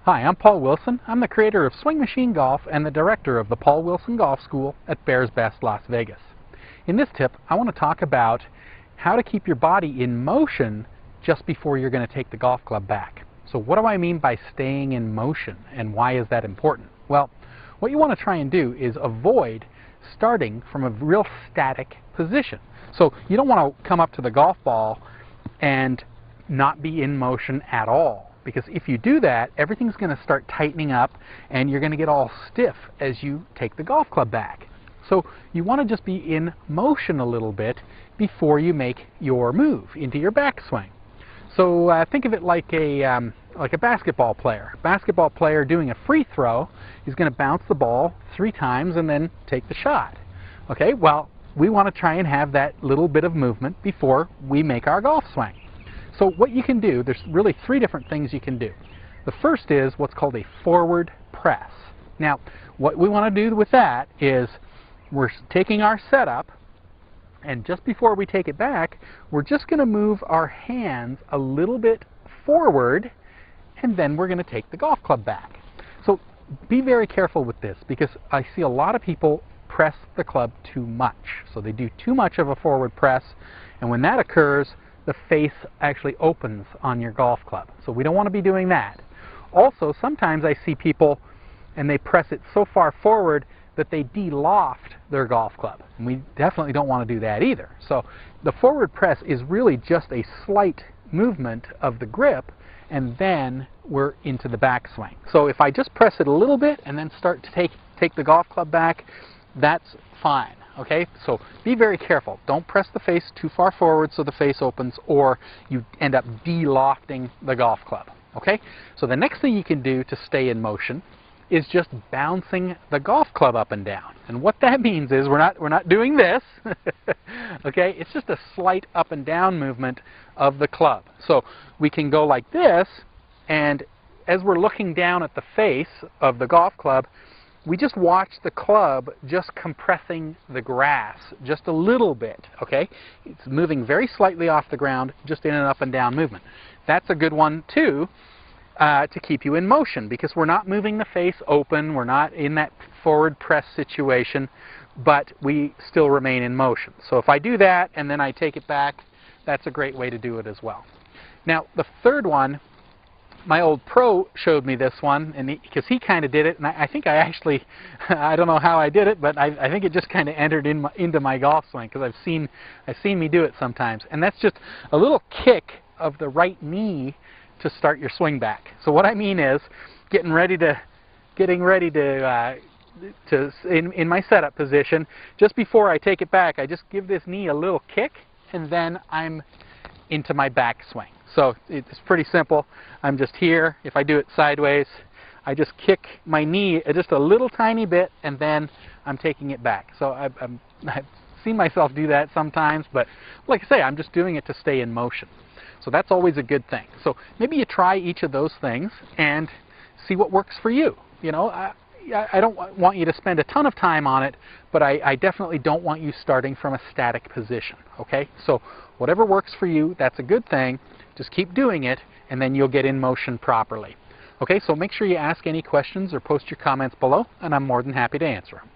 Hi, I'm Paul Wilson. I'm the creator of Swing Machine Golf and the director of the Paul Wilson Golf School at Bears Best Las Vegas. In this tip, I want to talk about how to keep your body in motion just before you're going to take the golf club back. So what do I mean by staying in motion, and why is that important? Well, what you want to try and do is avoid starting from a real static position. So you don't want to come up to the golf ball and not be in motion at all. Because if you do that, everything's going to start tightening up and you're going to get all stiff as you take the golf club back. So you want to just be in motion a little bit before you make your move into your backswing. So think of it like a basketball player. Basketball player doing a free throw is going to bounce the ball 3 times and then take the shot. Okay, well, we want to try and have that little bit of movement before we make our golf swing. So what you can do, there's really 3 different things you can do. The first is what's called a forward press. Now, what we want to do with that is we're taking our setup, and just before we take it back, we're just going to move our hands a little bit forward, and then we're going to take the golf club back. So be very careful with this, because I see a lot of people press the club too much. So they do too much of a forward press, and when that occurs, the face actually opens on your golf club. So we don't want to be doing that. Also, sometimes I see people and they press it so far forward that they de-loft their golf club. And we definitely don't want to do that either. So the forward press is really just a slight movement of the grip, and then we're into the backswing. So if I just press it a little bit and then start to take the golf club back, that's fine. Okay, so be very careful. Don't press the face too far forward so the face opens, or you end up de-lofting the golf club. Okay, so the next thing you can do to stay in motion is just bouncing the golf club up and down. And what that means is we're not doing this. Okay, it's just a slight up and down movement of the club. So we can go like this, and as we're looking down at the face of the golf club, we just watch the club just compressing the grass just a little bit, okay? It's moving very slightly off the ground, just in an up and down movement. That's a good one, too, to keep you in motion, because we're not moving the face open, we're not in that forward press situation, but we still remain in motion. So if I do that and then I take it back, that's a great way to do it as well. Now, the third one, my old pro showed me this one, and because he kind of did it, and I think I actually, I don't know how I did it, but I think it just kind of entered into my golf swing, because I've seen me do it sometimes. And that's just a little kick of the right knee to start your swing back. So what I mean is getting ready to in my setup position, just before I take it back, I just give this knee a little kick, and then I'm into my backswing. So it's pretty simple. I'm just here. If I do it sideways, I just kick my knee just a little tiny bit, and then I'm taking it back. So I've seen myself do that sometimes, but like I say, I'm just doing it to stay in motion. So that's always a good thing. So maybe you try each of those things and see what works for you. You know, I don't want you to spend a ton of time on it, but I definitely don't want you starting from a static position. Okay? So whatever works for you, that's a good thing. Just keep doing it, and then you'll get in motion properly. Okay, so make sure you ask any questions or post your comments below, and I'm more than happy to answer them.